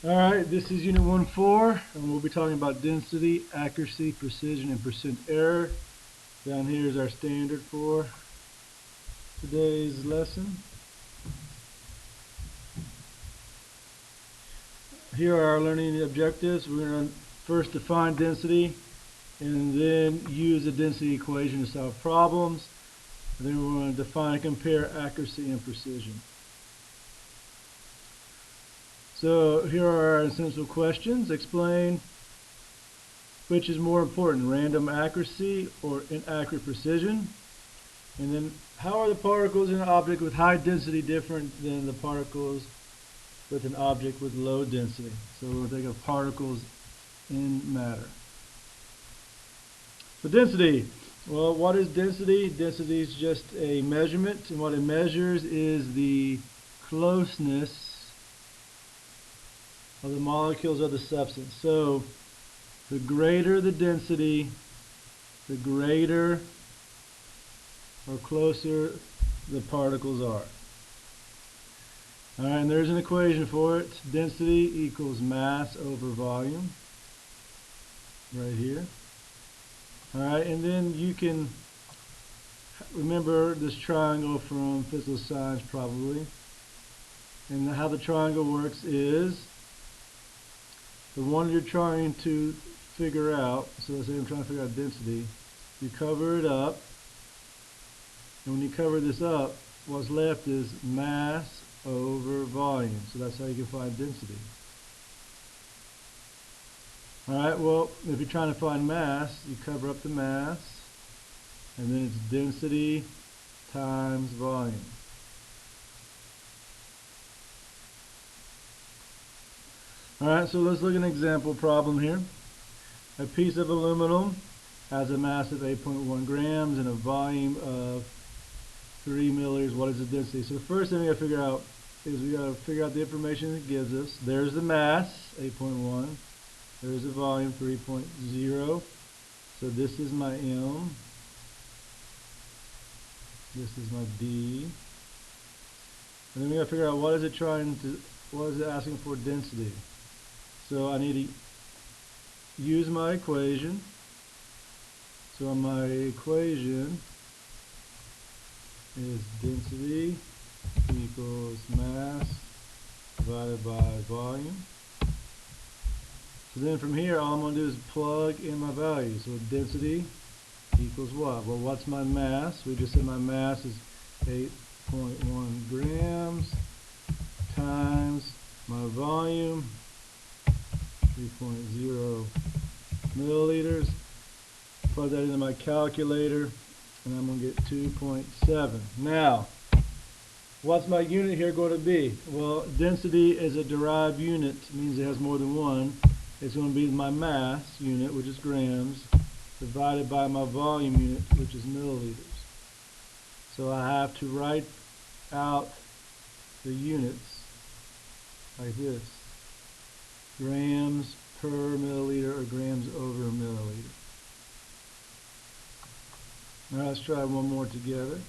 Alright, this is Unit 1-4, and we'll be talking about density, accuracy, precision, and percent error. Down here is our standard for today's lesson. Here are our learning objectives. We're going to first define density, and then use the density equation to solve problems. And then we're going to define and compare accuracy and precision. So here are our essential questions. Explain which is more important, random accuracy or inaccurate precision. And then how are the particles in an object with high density different than the particles with an object with low density? So we'll think of particles in matter. So density. Well, what is density? Density is just a measurement, and what it measures is the closeness of the molecules of the substance. So the greater the density, the greater or closer the particles are. Alright, and there's an equation for it. Density equals mass over volume. Right here. Alright, and then you can remember this triangle from physical science probably. And how the triangle works is the one you're trying to figure out, so let's say I'm trying to figure out density, you cover it up, and when you cover this up, what's left is mass over volume. So that's how you can find density. Alright, well, if you're trying to find mass, you cover up the mass, and then it's density times volume. Alright, so let's look at an example problem here. A piece of aluminum has a mass of 8.1 grams and a volume of 3 milliliters. What is the density? So the first thing we got to figure out is we got to figure out the information it gives us. There's the mass, 8.1. There's the volume, 3.0. So this is my M. This is my D. And then we got to figure out what is it asking for density. So I need to use my equation. So my equation is density equals mass divided by volume. So then from here, all I'm going to do is plug in my value. So density equals what? Well, what's my mass? We just said my mass is 8.1 grams times my volume, 3.0 milliliters. Plug that into my calculator, and I'm going to get 2.7. Now, what's my unit here going to be? Well, density is a derived unit. It means it has more than one. It's going to be my mass unit, which is grams, divided by my volume unit, which is milliliters. So I have to write out the units like this. Grams per milliliter or grams over a milliliter. Now let's try one more together.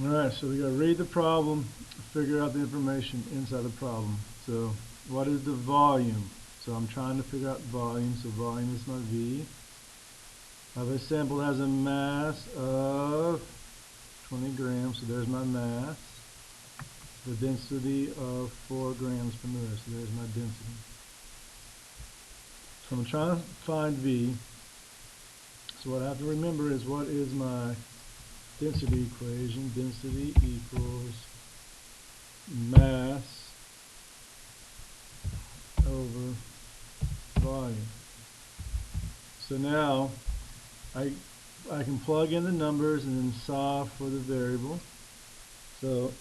Alright, so we got to read the problem, figure out the information inside the problem. So what is the volume? So I'm trying to figure out volume, so volume is my V. I have a sample that has a mass of 20 grams, so there's my mass. The density of 4 grams per milliliter, so there's my density. So I'm trying to find V. So what I have to remember is what is my density equation. Density equals mass over volume. So now I can plug in the numbers and then solve for the variable. So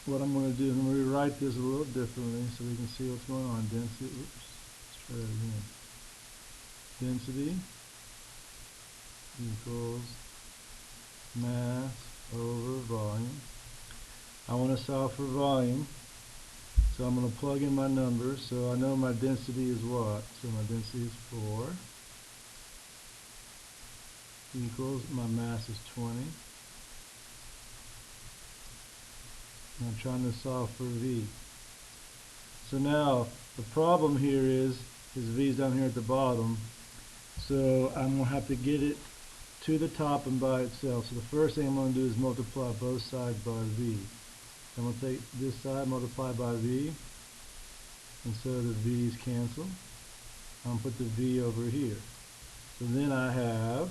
what I'm going to do is I'm going to rewrite this a little differently so we can see what's going on. Density, oops, let's try that again. Density equals mass over volume. I want to solve for volume, so I'm going to plug in my numbers. So I know my density is what? So my density is 4 equals my mass is 20 And I'm trying to solve for V. So now the problem here is V's down here at the bottom. So I'm going to have to get it to the top and by itself. So the first thing I'm going to do is multiply both sides by V. I'm going to take this side, multiply by V, and so the V's cancel. I'm going to put the V over here. So then I have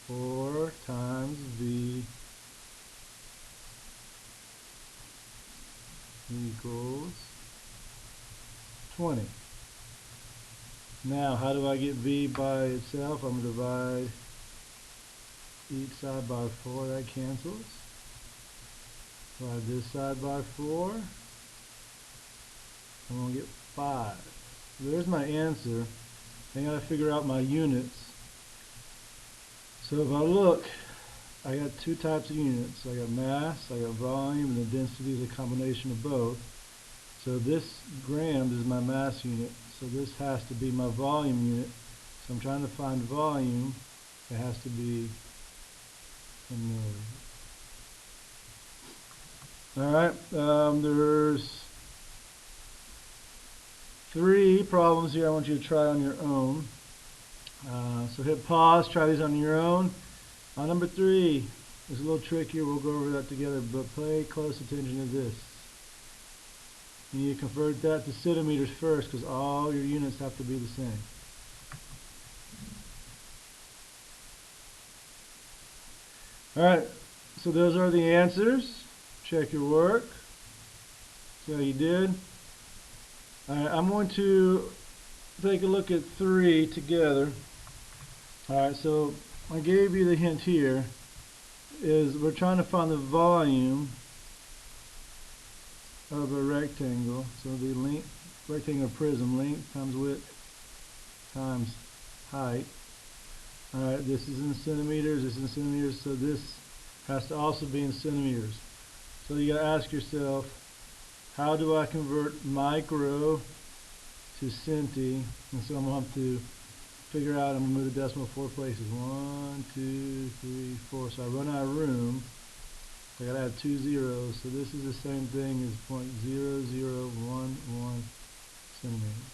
4 times V equals 20. Now, how do I get V by itself? I'm going to divide each side by 4. That cancels. Divide this side by 4. I'm going to get 5. So there's my answer. I got to figure out my units. So if I look, I got 2 types of units. I got mass, I got volume, and the density is a combination of both. So this grams is my mass unit. So this has to be my volume unit. So I'm trying to find volume. It has to be in milliliters. Alright, there's 3 problems here I want you to try on your own. So hit pause, try these on your own. On number 3, it's a little trickier, we'll go over that together, but pay close attention to this. You need to convert that to centimeters first because all your units have to be the same. Alright, so those are the answers. Check your work. See how you did. Alright, I'm going to take a look at 3 together. Alright, so I gave you the hint here is we're trying to find the volume of a rectangle. So the length, rectangular prism, length times width times height. Alright, this is in centimeters, this is in centimeters, so this has to also be in centimeters. So you gotta ask yourself, how do I convert micro to centi? And so I'm gonna have to figure out, I'm gonna move the decimal 4 places. 1, 2, 3, 4. So I run out of room. I gotta add 2 zeros. So this is the same thing as 0.0011 centimeters.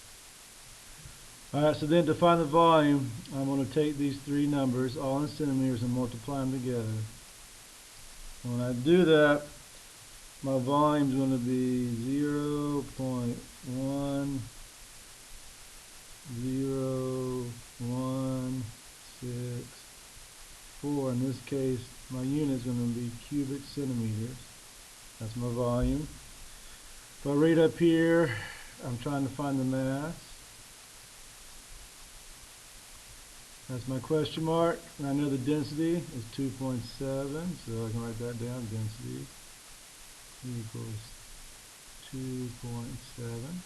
Alright, so then to find the volume, I'm going to take these 3 numbers, all in centimeters, and multiply them together. And when I do that, my volume is going to be 0.10164. In this case, my unit is going to be cubic centimeters. That's my volume. If I read up here, I'm trying to find the mass. That's my question mark, and I know the density is 2.7, so I can write that down. Density equals 2.7.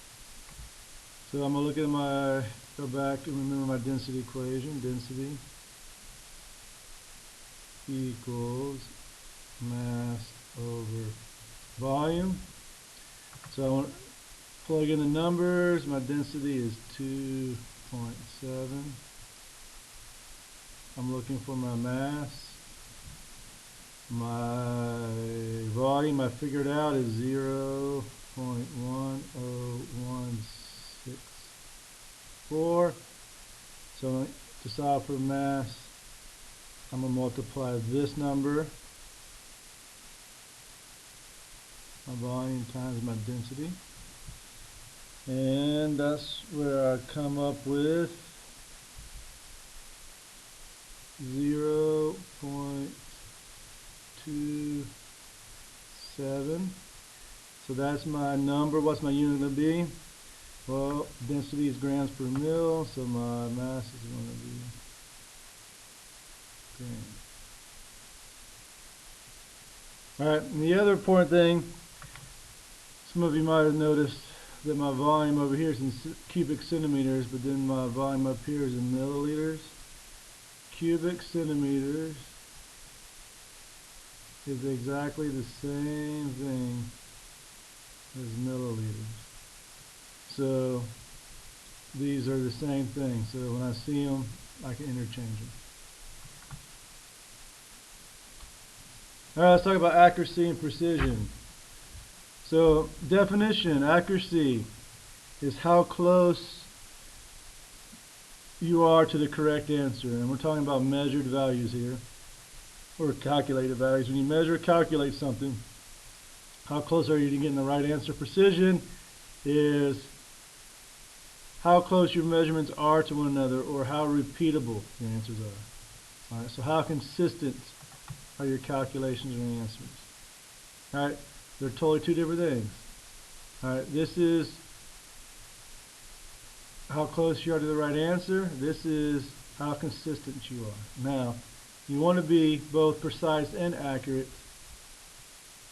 So I'm going to look at go back and remember my density equation. Density equals mass over volume. So I want to plug in the numbers. My density is 2.7. I'm looking for my mass. My volume I figured out is 0.10164. So to solve for mass, I'm going to multiply this number, my volume times my density, and that's where I come up with 0.27. So that's my number. What's my unit going to be? Well, density is grams per mil, so my mass is going to be grams. Alright, and the other important thing, some of you might have noticed that my volume over here is in cubic centimeters, but then my volume up here is in milliliters. Cubic centimeters is exactly the same thing as milliliters. So these are the same thing. So when I see them, I can interchange them. All right, let's talk about accuracy and precision. So, definition, accuracy is how close you are to the correct answer. And we're talking about measured values here, or calculated values. When you measure or calculate something, how close are you to getting the right answer? Precision is how close your measurements are to one another, or how repeatable your answers are. All right, so how consistent are your calculations and answers? All right, they're totally two different things. All right, this is how close you are to the right answer. This is how consistent you are. Now, you want to be both precise and accurate.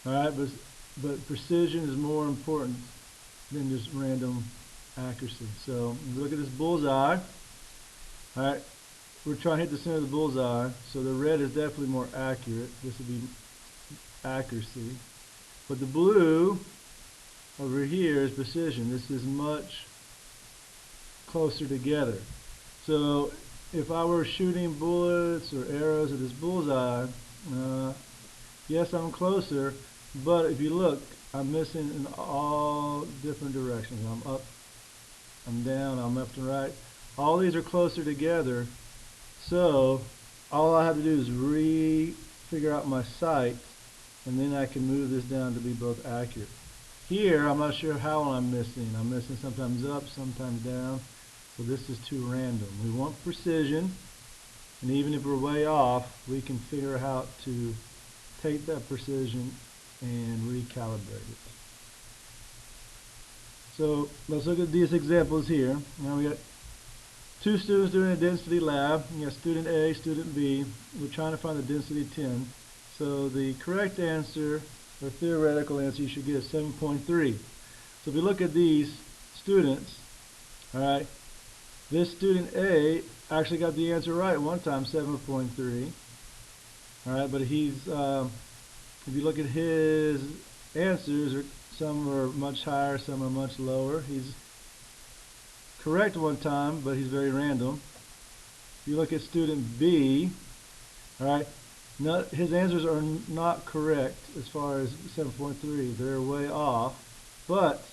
All right, but precision is more important than just random accuracy. So look at this bullseye. All right, we're trying to hit the center of the bullseye. So the red is definitely more accurate. This would be accuracy. But the blue over here is precision. This is much closer together. So if I were shooting bullets or arrows at this bullseye, yes, I'm closer, but if you look, I'm missing in all different directions. I'm up, I'm down, I'm left and right. All these are closer together, so all I have to do is figure out my sight, and then I can move this down to be both accurate. Here, I'm not sure how I'm missing. I'm missing sometimes up, sometimes down. So this is too random. We want precision, and even if we're way off, we can figure out how to take that precision and recalibrate it. So let's look at these examples here. Now we got two students doing a density lab. You got student A, student B. We're trying to find the density 10. So the correct answer, or theoretical answer, you should get is 7.3. So if you look at these students, all right, this student A actually got the answer right one time, 7.3. All right, but he's, if you look at his answers, some are much higher, some are much lower. He's correct one time, but he's very random. If you look at student B, all right, his answers are not correct as far as 7.3. They're way off. But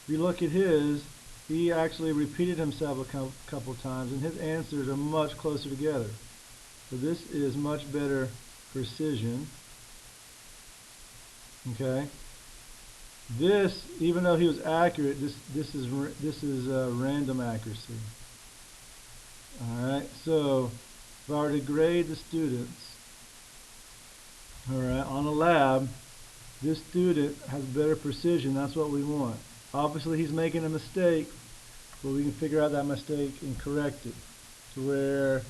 if you look at his, he actually repeated himself a couple times, and his answers are much closer together. So this is much better precision. Okay. This, even though he was accurate, this is random accuracy. All right. So if I were to grade the students, all right, on a lab, this student has better precision. That's what we want. Obviously, he's making a mistake, but we can figure out that mistake and correct it to where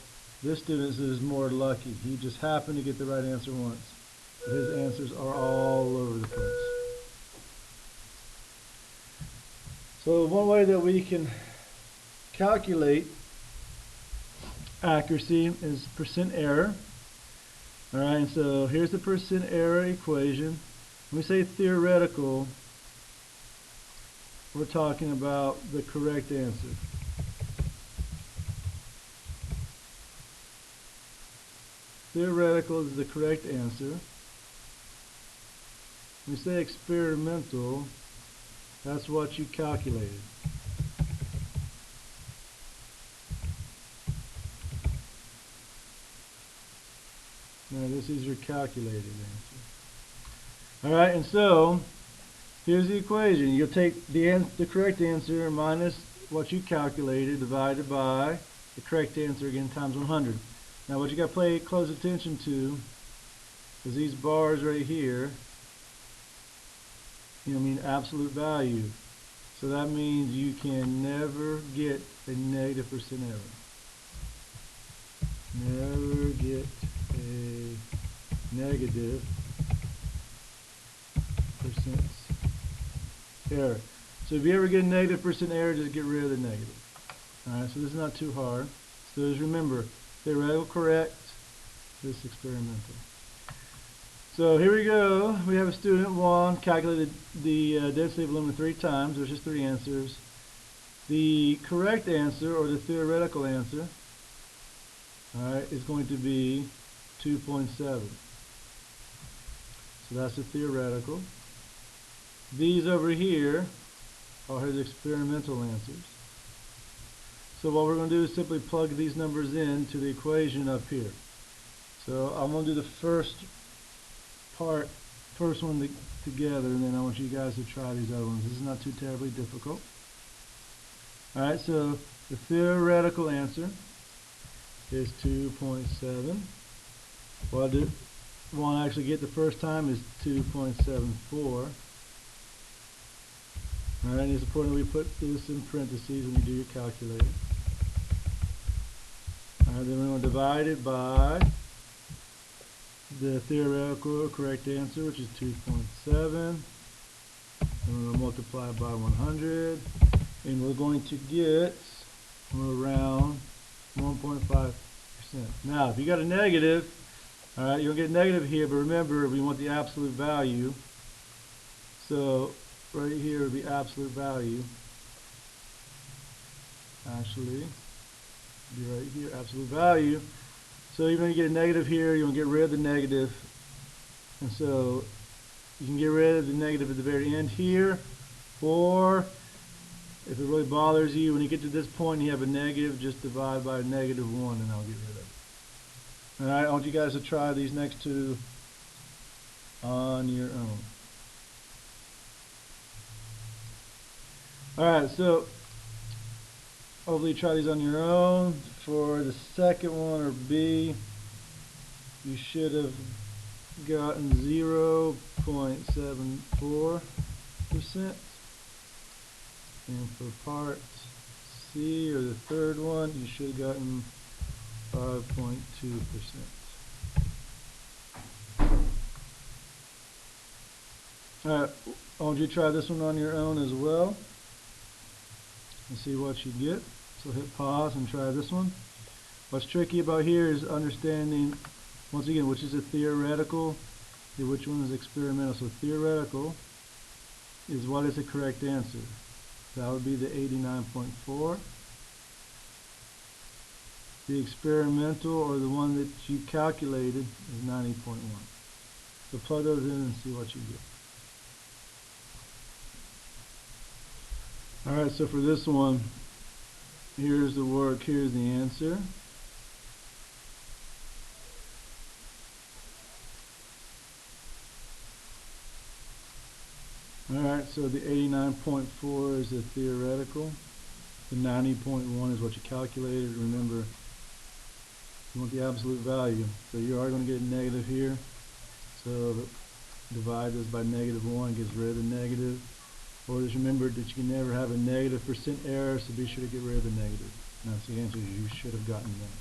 this student is more lucky. He just happened to get the right answer once. But his answers are all over the place. So one way that we can calculate accuracy is percent error. All right, so here's the percent error equation. When we say theoretical, we're talking about the correct answer. Theoretical is the correct answer. When we say experimental, that's what you calculated. Now this is your calculated answer. Alright, and so here's the equation. You'll take the correct answer minus what you calculated divided by the correct answer again times 100. Now what you got to pay close attention to is these bars right here. Mean absolute value. So that means you can never get a negative percent error. Never get a negative percent error. So if you ever get a negative percent error, just get rid of the negative. Alright, so this is not too hard. So just remember, theoretical correct, this experimental. So here we go. We have a student 1 calculated the density of aluminum 3 times. There's just 3 answers. The correct answer, or the theoretical answer, alright, is going to be 2.7. So that's the theoretical. These over here are his experimental answers. So what we're going to do is simply plug these numbers into the equation up here. So I'm going to do the first one together, and then I want you guys to try these other ones. This is not too terribly difficult. Alright, so the theoretical answer is 2.7. What I want to actually get the first time is 2.74. Alright, it's important that we put this in parentheses when you do your calculator. Alright, then we're going to divide it by the theoretical correct answer, which is 2.7. And we're going to multiply it by 100. And we're going to get around 1.5%. Now, if you got a negative, alright, you'll get negative here, but remember, we want the absolute value. So, right here would be absolute value. Actually, be right here, absolute value. So even if you get a negative here, you'll get rid of the negative. And so, you can get rid of the negative at the very end here, or if it really bothers you, when you get to this point and you have a negative, just divide by -1 and I'll get rid of it. Alright, I want you guys to try these next two on your own. Alright, so hopefully you try these on your own. For the second one, or B, you should have gotten 0.74%. And for part C, or the third one, you should have gotten 5.2%. Alright, I want you to try this one on your own as well and see what you get. So hit pause and try this one. What's tricky about here is understanding, once again, which is a theoretical and which one is experimental. So theoretical is what is the correct answer. That would be the 89.4. The experimental, or the one that you calculated, is 90.1. So plug those in and see what you get. Alright, so for this one, here's the work, here's the answer. Alright, so the 89.4 is the theoretical. The 90.1 is what you calculated. Remember, you want the absolute value. So you are going to get a negative here. So divide this by -1, gets rid of the negative. Or just remember that you can never have a negative % error, so be sure to get rid of the negative. And that's the answer you should have gotten there.